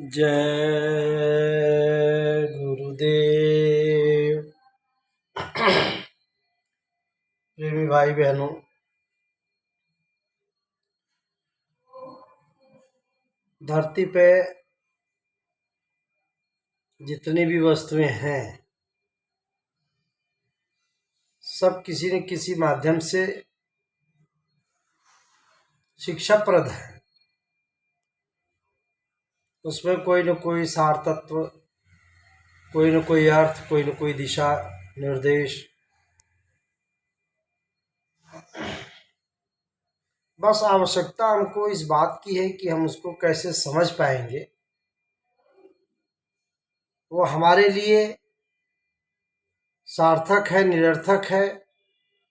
जय गुरुदेव। प्रेमी भाई बहनों, धरती पे जितनी भी वस्तुएं हैं सब किसी न किसी माध्यम से शिक्षाप्रद है। उसमें कोई न कोई सार तत्व, कोई न कोई अर्थ, कोई न कोई दिशा निर्देश। बस आवश्यकता हमको इस बात की है कि हम उसको कैसे समझ पाएंगे। वो हमारे लिए सार्थक है, निरर्थक है,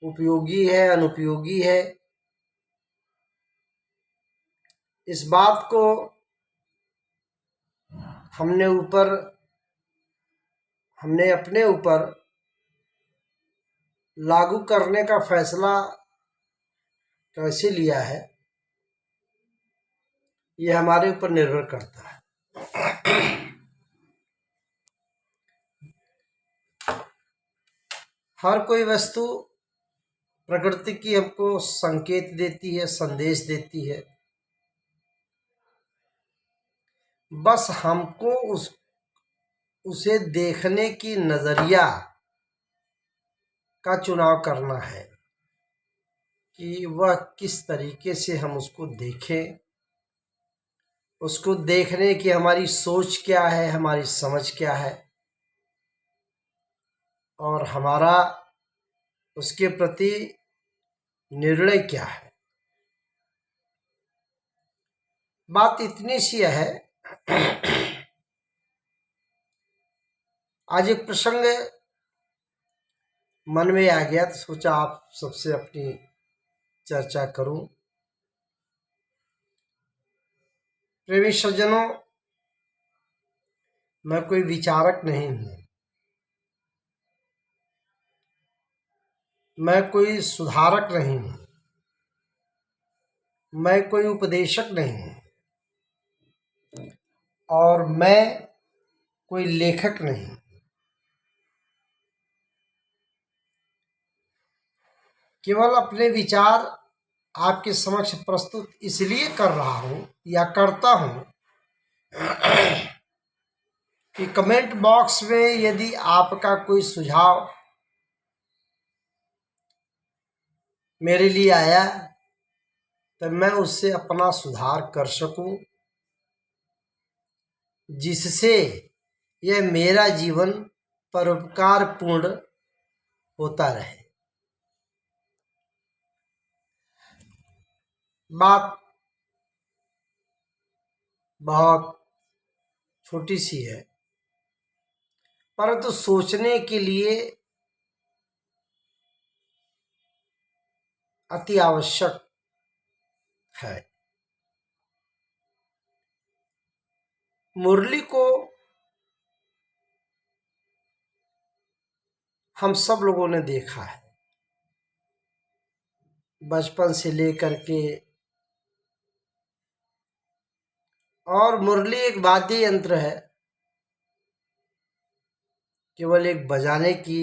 उपयोगी है, अनुपयोगी है, इस बात को हमने अपने ऊपर लागू करने का फैसला कैसे लिया है, ये हमारे ऊपर निर्भर करता है। हर कोई वस्तु प्रकृति की हमको संकेत देती है, संदेश देती है। बस हमको उसे देखने की नजरिया का चुनाव करना है कि वह किस तरीके से हम उसको देखें। उसको देखने की हमारी सोच क्या है, हमारी समझ क्या है, और हमारा उसके प्रति निर्णय क्या है। बात इतनी सी है। आज एक प्रसंग मन में आ गया तो सोचा आप सबसे अपनी चर्चा करूं। प्रेमी सज्जनों, मैं कोई विचारक नहीं हूं, मैं कोई सुधारक नहीं हूं, मैं कोई उपदेशक नहीं हूं, और मैं कोई लेखक नहीं। केवल अपने विचार आपके समक्ष प्रस्तुत इसलिए कर रहा हूं या करता हूं कि कमेंट बॉक्स में यदि आपका कोई सुझाव मेरे लिए आया तो मैं उससे अपना सुधार कर सकूं, जिससे यह मेरा जीवन परोपकारपूर्ण होता रहे। बात बहुत छोटी सी है, परंतु सोचने के लिए अति आवश्यक है। मुरली को हम सब लोगों ने देखा है, बचपन से लेकर के। और मुरली एक वाद्य यंत्र है, केवल एक बजाने की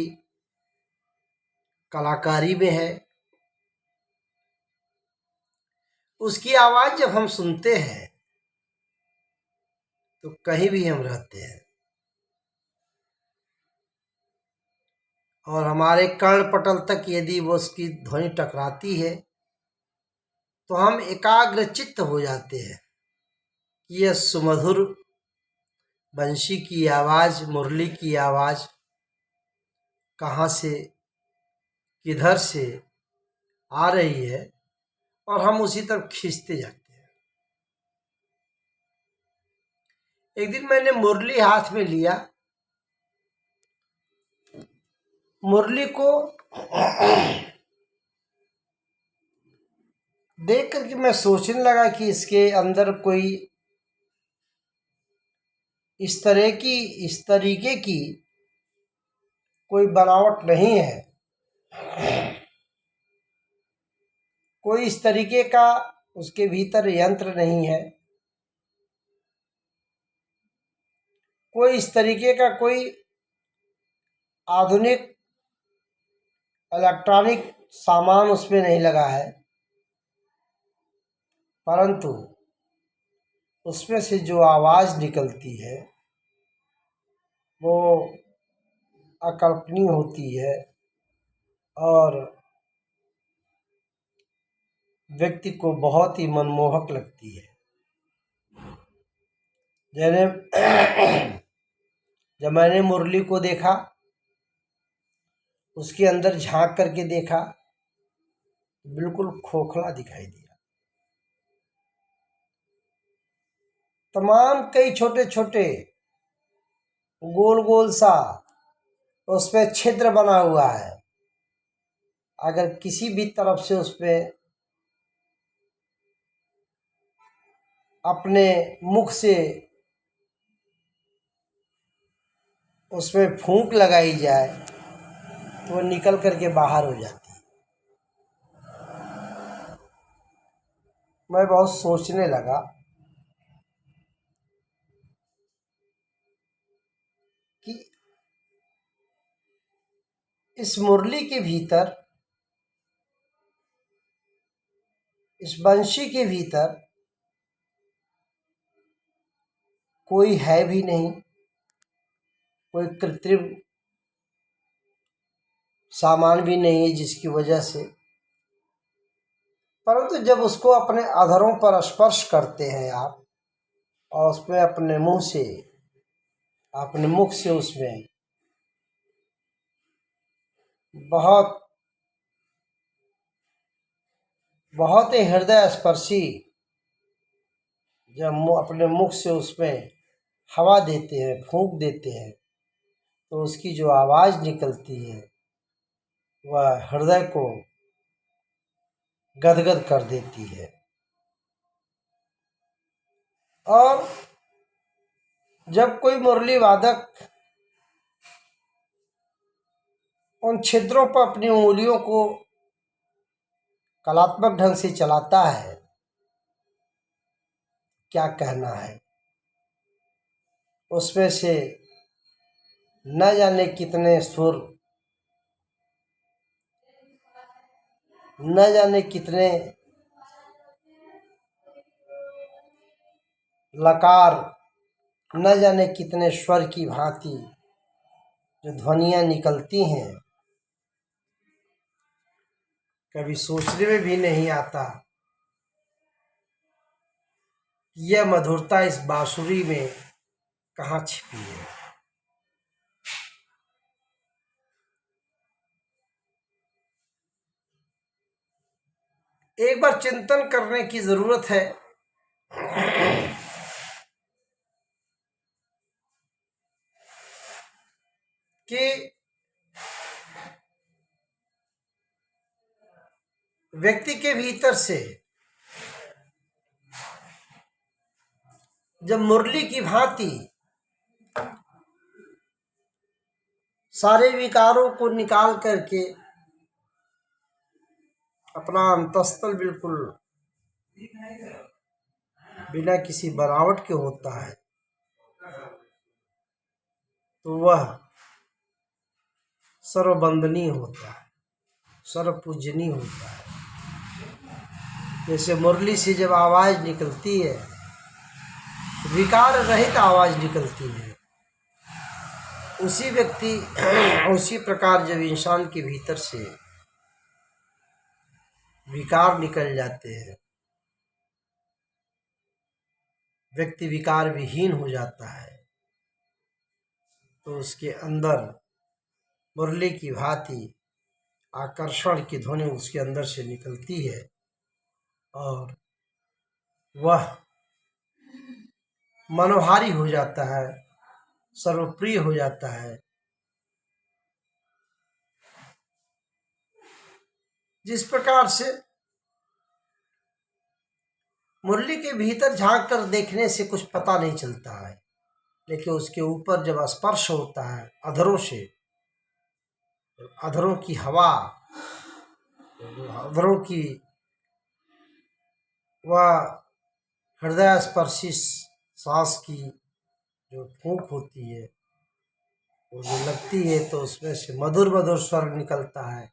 कलाकारी में है। उसकी आवाज जब हम सुनते हैं तो कहीं भी हम रहते हैं, और हमारे कर्णपटल तक यदि वो उसकी ध्वनि टकराती है तो हम एकाग्रचित्त हो जाते हैं कि यह सुमधुर बंशी की आवाज, मुरली की आवाज कहाँ से, किधर से आ रही है, और हम उसी तरफ खींचते जाते हैं। एक दिन मैंने मुरली हाथ में लिया। मुरली को देख करके मैं सोचने लगा कि इसके अंदर कोई इस तरीके की कोई बनावट नहीं है, कोई इस तरीके का उसके भीतर यंत्र नहीं है। कोई इस तरीके का कोई आधुनिक इलेक्ट्रॉनिक सामान उसमें नहीं लगा है, परंतु उसमें से जो आवाज़ निकलती है वो अकल्पनीय होती है और व्यक्ति को बहुत ही मनमोहक लगती है। जब मैंने मुरली को देखा, उसके अंदर झांक करके देखा, बिल्कुल खोखला दिखाई दिया। तमाम कई छोटे छोटे गोल गोल सा उसपे छिद्र बना हुआ है। अगर किसी भी तरफ से उसपे अपने मुख से उसमें फूंक लगाई जाए तो वो निकल करके बाहर हो जाती है। मैं बहुत सोचने लगा कि इस मुरली के भीतर, इस बंशी के भीतर कोई है भी नहीं, कोई कृत्रिम सामान भी नहीं है जिसकी वजह से, परंतु जब उसको अपने अधरों पर स्पर्श करते हैं आप और उसमें अपने मुंह से, अपने मुख से उसमें बहुत बहुत ही हृदय स्पर्शी जब अपने मुख से उसमें हवा देते हैं, फूंक देते हैं, तो उसकी जो आवाज़ निकलती है वह हृदय को गदगद कर देती है। और जब कोई मुरली वादक उन छिद्रों पर अपनी उंगलियों को कलात्मक ढंग से चलाता है, क्या कहना है। उसमें से न जाने कितने सुर, न जाने कितने लकार, न जाने कितने स्वर की भांति जो ध्वनियाँ निकलती हैं, कभी सोचने में भी नहीं आता कि यह मधुरता इस बांसुरी में कहाँ छिपी है। एक बार चिंतन करने की जरूरत है कि व्यक्ति के भीतर से जब मुरली की भांति सारे विकारों को निकाल करके अपना अंतःस्थल बिल्कुल बिना किसी बनावट के होता है, तो वह सर्ववंदनीय होता है, सर्वपूजनीय होता है। जैसे मुरली से जब आवाज़ निकलती है, विकार रहित आवाज़ निकलती है, उसी प्रकार जब इंसान के भीतर से विकार निकल जाते हैं, व्यक्ति विकार विहीन हो जाता है, तो उसके अंदर मुरली की भांति आकर्षण की ध्वनि उसके अंदर से निकलती है और वह मनोहारी हो जाता है, सर्वप्रिय हो जाता है। जिस प्रकार से मुरली के भीतर झांक कर देखने से कुछ पता नहीं चलता है, लेकिन उसके ऊपर जब स्पर्श होता है अधरों से, अधरों की हवा, अधरों की वह हृदय स्पर्शी सांस की जो फूंक होती है वो जो लगती है तो उसमें से मधुर मधुर स्वर निकलता है,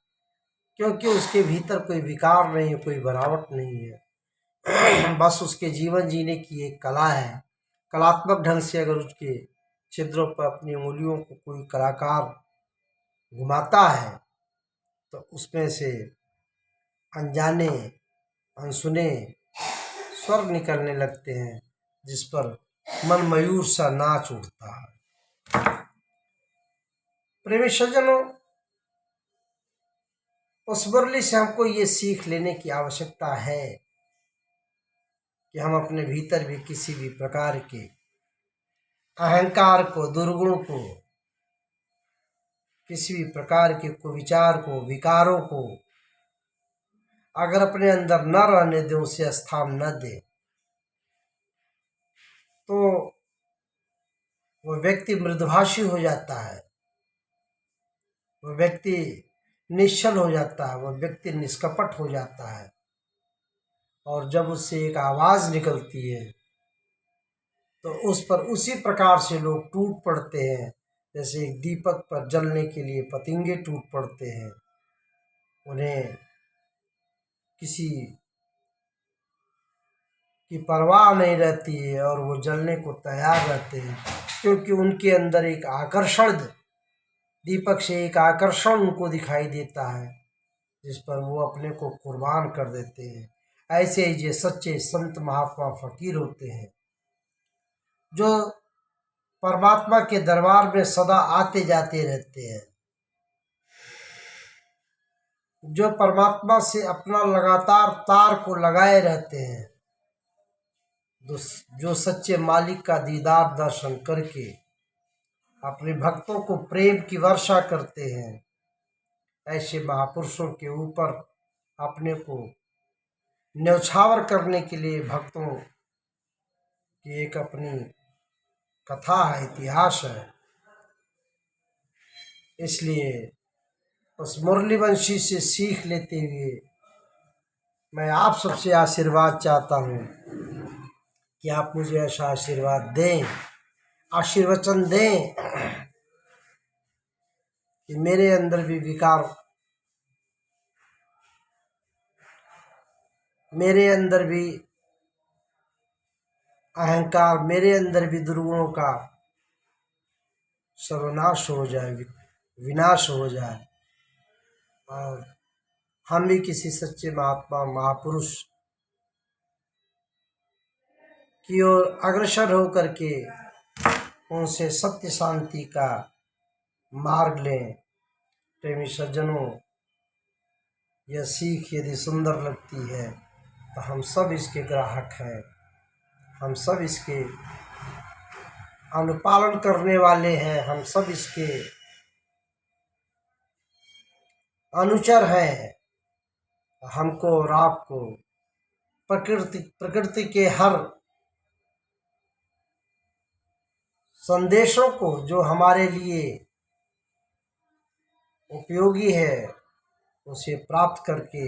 क्योंकि उसके भीतर कोई विकार नहीं है, कोई बनावट नहीं है। बस उसके जीवन जीने की एक कला है। कलात्मक ढंग से अगर उसके छिद्रों पर अपनी उंगलियों को कोई कलाकार घुमाता है तो उसमें से अनजाने अनसुने स्वर निकलने लगते हैं, जिस पर मन मयूर सा नाच उठता है। प्रेमी सज्जनों, उस मुरली से हमको ये सीख लेने की आवश्यकता है कि हम अपने भीतर भी किसी भी प्रकार के अहंकार को, दुर्गुण को, किसी भी प्रकार के कुविचार को, विकारों को अगर अपने अंदर न रहने दें, उसे स्थान न दें, तो वह व्यक्ति मृदुभाषी हो जाता है, वह व्यक्ति निश्चल हो जाता है, वह व्यक्ति निष्कपट हो जाता है। और जब उससे एक आवाज़ निकलती है तो उस पर उसी प्रकार से लोग टूट पड़ते हैं, जैसे एक दीपक पर जलने के लिए पतंगे टूट पड़ते हैं। उन्हें किसी की परवाह नहीं रहती है और वो जलने को तैयार रहते हैं, क्योंकि उनके अंदर एक आकर्षण, दीपक से एक आकर्षण उनको दिखाई देता है, जिस पर वो अपने को कुर्बान कर देते हैं। ऐसे ही जो सच्चे संत महात्मा फकीर होते हैं, जो परमात्मा के दरबार में सदा आते जाते रहते हैं, जो परमात्मा से अपना लगातार तार को लगाए रहते हैं, जो सच्चे मालिक का दीदार दर्शन करके अपने भक्तों को प्रेम की वर्षा करते हैं, ऐसे महापुरुषों के ऊपर अपने को न्यौछावर करने के लिए भक्तों की एक अपनी कथा है, इतिहास है। इसलिए उस मुरलीवंशी से सीख लेते हुए मैं आप सबसे आशीर्वाद चाहता हूँ कि आप मुझे ऐसा आशीर्वाद दें, आशीर्वचन दें कि मेरे अंदर भी विकार, मेरे अंदर भी अहंकार, मेरे अंदर भी दुर्गुणों का सर्वनाश हो जाए, विनाश हो जाए, और हम भी किसी सच्चे महात्मा महापुरुष की ओर अग्रसर होकर के उनसे सत्य शांति का मार्ग लें। प्रेमी सज्जनों, यह सीख यदि सुंदर लगती है तो हम सब इसके ग्राहक हैं, हम सब इसके अनुपालन करने वाले हैं, हम सब इसके अनुचर हैं। हमको और आपको प्रकृति के हर संदेशों को जो हमारे लिए उपयोगी है उसे प्राप्त करके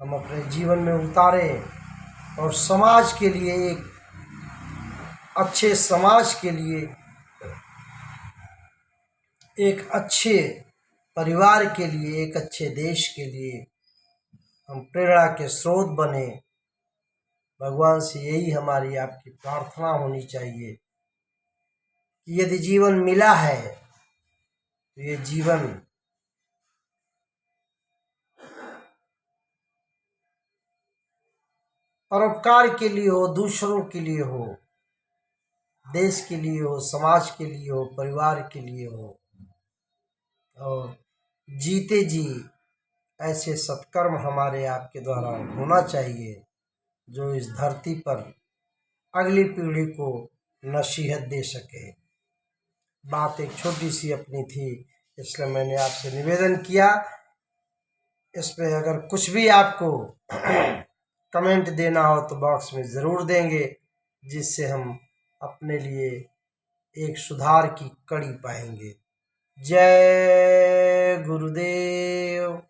हम अपने जीवन में उतारें, और समाज के लिए, एक अच्छे समाज के लिए, एक अच्छे परिवार के लिए, एक अच्छे देश के लिए हम प्रेरणा के स्रोत बने। भगवान से यही हमारी आपकी प्रार्थना होनी चाहिए कि यदि जीवन मिला है तो ये जीवन परोपकार के लिए हो, दूसरों के लिए हो, देश के लिए हो, समाज के लिए हो, परिवार के लिए हो, और जीते जी ऐसे सत्कर्म हमारे आपके द्वारा होना चाहिए जो इस धरती पर अगली पीढ़ी को नसीहत दे सके। बात एक छोटी सी अपनी थी, इसलिए मैंने आपसे निवेदन किया। इसमें अगर कुछ भी आपको कमेंट देना हो तो बॉक्स में ज़रूर देंगे, जिससे हम अपने लिए एक सुधार की कड़ी पाएंगे। जय गुरुदेव।